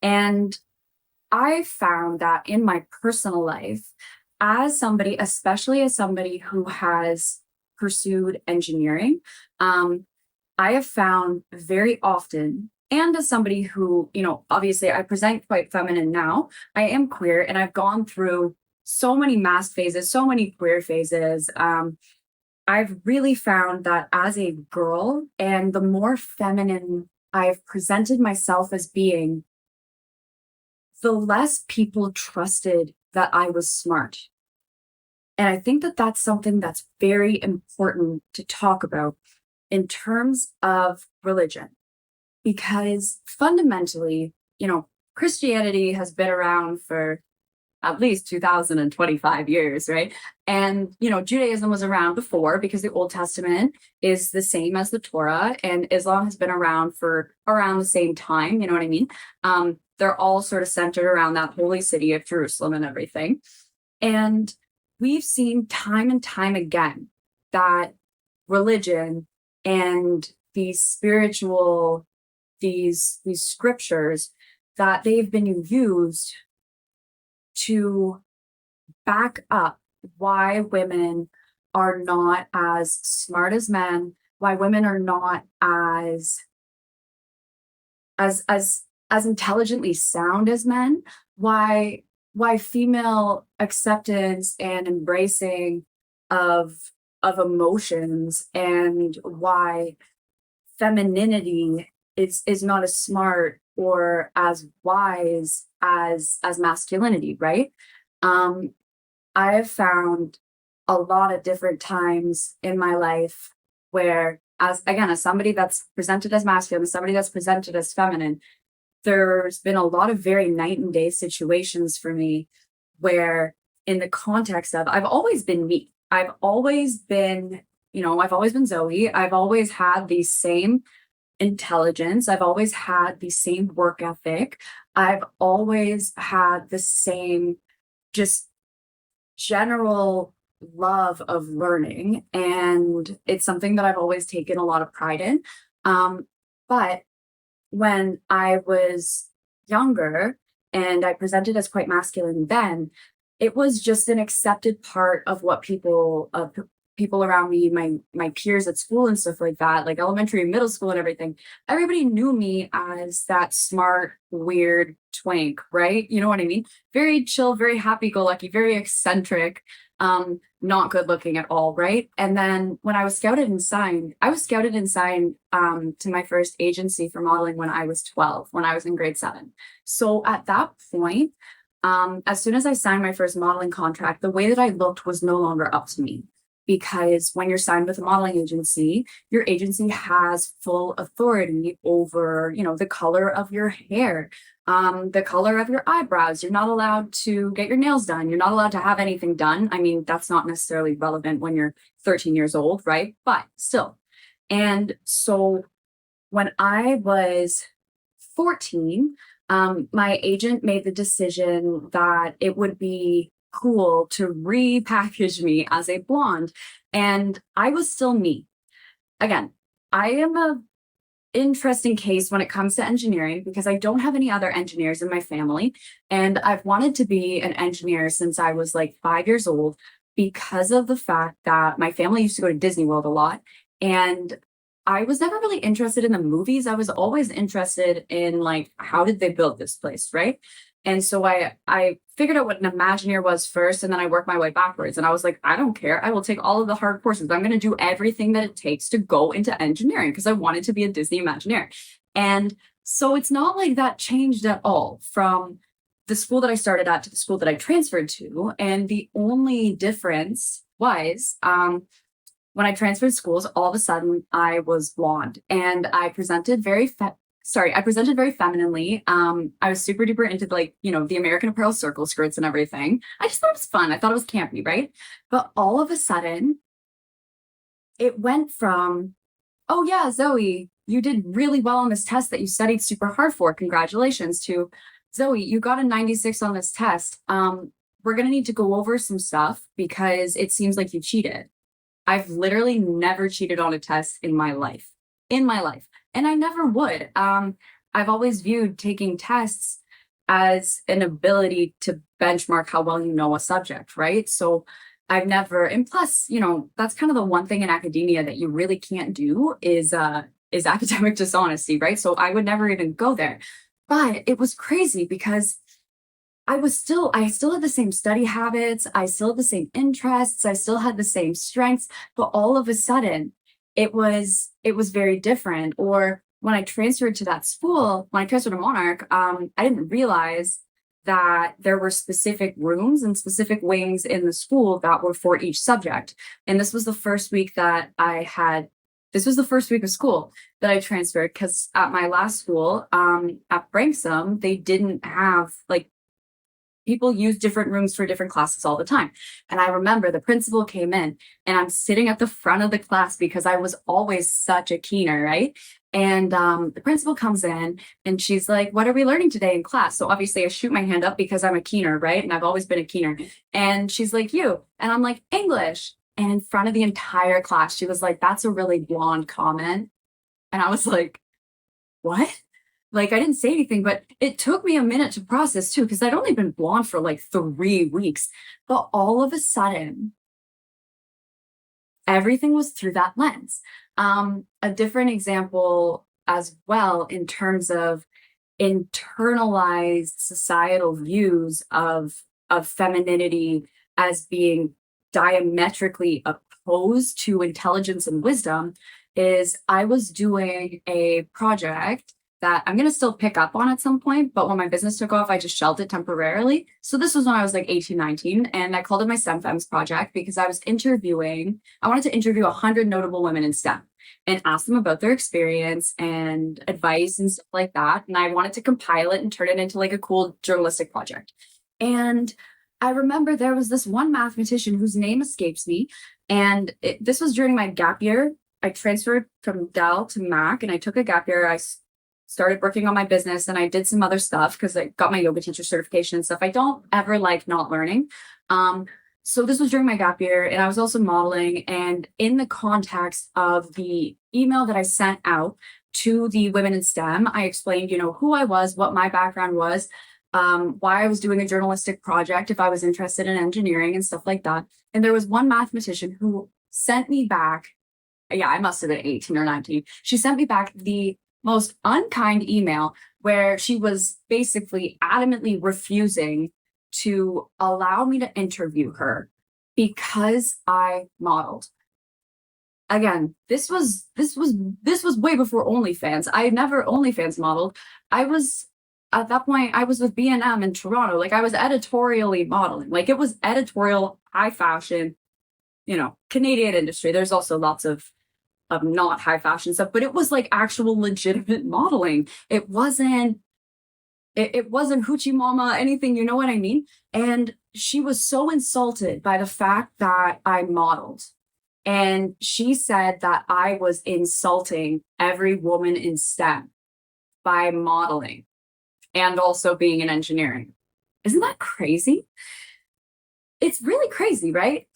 And I found that in my personal life, as somebody, especially as somebody who has pursued engineering, um, I have found very often, and as somebody who, obviously I present quite feminine now, I am queer and I've gone through so many masked phases, so many queer phases. I've really found that as a girl, and the more feminine I've presented myself as being, the less people trusted that I was smart. And I think that that's something that's very important to talk about in terms of religion, because fundamentally, Christianity has been around for at least 2025 years, right? And, Judaism was around before because the Old Testament is the same as the Torah, and Islam has been around for around the same time. You know what I mean? They're all sort of centered around that holy city of Jerusalem and everything. And we've seen time and time again that religion and these scriptures, that they've been used to back up why women are not as smart as men, why women are not as intelligently sound as men, why female acceptance and embracing of emotions, and why femininity is not as smart or as wise as masculinity, right? I have found a lot of different times in my life where, as somebody that's presented as masculine, somebody that's presented as feminine, there's been a lot of very night and day situations for me where, in the context of, I've always been me. I've always been Zoe. I've always had the same intelligence. I've always had the same work ethic. I've always had the same just general love of learning. And it's something that I've always taken a lot of pride in. But when I was younger and I presented as quite masculine then, it was just an accepted part of what people around me, my peers at school and stuff like that, like elementary and middle school and everything, everybody knew me as that smart, weird twank, right? You know what I mean? Very chill, very happy-go-lucky, very eccentric, not good looking at all, right? And then when I was scouted and signed to my first agency for modeling when I was 12, when I was in grade 7. So at that point, as soon as I signed my first modeling contract, the way that I looked was no longer up to me. Because when you're signed with a modeling agency, your agency has full authority over, the color of your hair, the color of your eyebrows. You're not allowed to get your nails done. You're not allowed to have anything done. I mean, that's not necessarily relevant when you're 13 years old, right? But still. And so when I was 14, my agent made the decision that it would be cool to repackage me as a blonde, and I was still me. Again, I am a interesting case when it comes to engineering because I don't have any other engineers in my family, and I've wanted to be an engineer since I was like 5 years old because of the fact that my family used to go to Disney World a lot, and I was never really interested in the movies. I was always interested in, like, how did they build this place, right? And so I figured out what an Imagineer was first, and then I worked my way backwards. And I was like, I don't care. I will take all of the hard courses. I'm going to do everything that it takes to go into engineering because I wanted to be a Disney Imagineer. And so it's not like that changed at all from the school that I started at to the school that I transferred to. And the only difference was when I transferred schools, all of a sudden I was blonde, and I presented very femininely. I was super duper into, like, the American Apparel circle skirts and everything. I just thought it was fun. I thought it was campy, right? But all of a sudden, it went from, oh yeah, Zoe, you did really well on this test that you studied super hard for. Congratulations, to Zoe, you got a 96 on this test. We're going to need to go over some stuff because it seems like you cheated. I've literally never cheated on a test in my life. And I never would. I've always viewed taking tests as an ability to benchmark how well you know a subject, right? So I've never, and plus, that's kind of the one thing in academia that you really can't do is academic dishonesty, right? So I would never even go there. But it was crazy because I still had the same study habits, I still had the same interests, I still had the same strengths, but all of a sudden it was very different. Or when I transferred to that school, when I transferred to Monarch, I didn't realize that there were specific rooms and specific wings in the school that were for each subject. And this was the first week of school that I transferred because at my last school, at Branksome, they didn't have like people use different rooms for different classes all the time. And I remember the principal came in and I'm sitting at the front of the class because I was always such a keener, right? And the principal comes in and she's like, "What are we learning today in class?" So obviously I shoot my hand up because I'm a keener, right? And I've always been a keener. And she's like, "You." And I'm like, "English." And in front of the entire class, she was like, "That's a really blonde comment." And I was like, "What?" Like, I didn't say anything, but it took me a minute to process too, because I'd only been blonde for like 3 weeks. But all of a sudden, everything was through that lens. A different example as well in terms of internalized societal views of femininity as being diametrically opposed to intelligence and wisdom is I was doing a project that I'm going to still pick up on at some point, but when my business took off, I just shelved it temporarily. So this was when I was like 18, 19, and I called it my STEM Femmes project because I wanted to interview 100 notable women in STEM and ask them about their experience and advice and stuff like that. And I wanted to compile it and turn it into like a cool journalistic project. And I remember there was this one mathematician whose name escapes me. And this was during my gap year. I transferred from Dell to Mac and I took a gap year. I started working on my business and I did some other stuff because I got my yoga teacher certification and stuff. I don't ever like not learning. So this was during my gap year and I was also modeling. And in the context of the email that I sent out to the women in STEM, I explained, who I was, what my background was, why I was doing a journalistic project, if I was interested in engineering and stuff like that. And there was one mathematician who sent me back, yeah, I must have been 18 or 19. She sent me back the most unkind email where she was basically adamantly refusing to allow me to interview her because I modeled. Again, this was way before OnlyFans. I had never OnlyFans modeled. I was at that point I was with B&M in Toronto. Like I was editorially modeling. Like it was editorial, high fashion, Canadian industry. There's also lots of not high fashion stuff, but it was like actual legitimate modeling. It wasn't hoochie mama anything, you know what I mean? And she was so insulted by the fact that I modeled. And she said that I was insulting every woman in STEM by modeling and also being in engineering. Isn't that crazy? It's really crazy, right?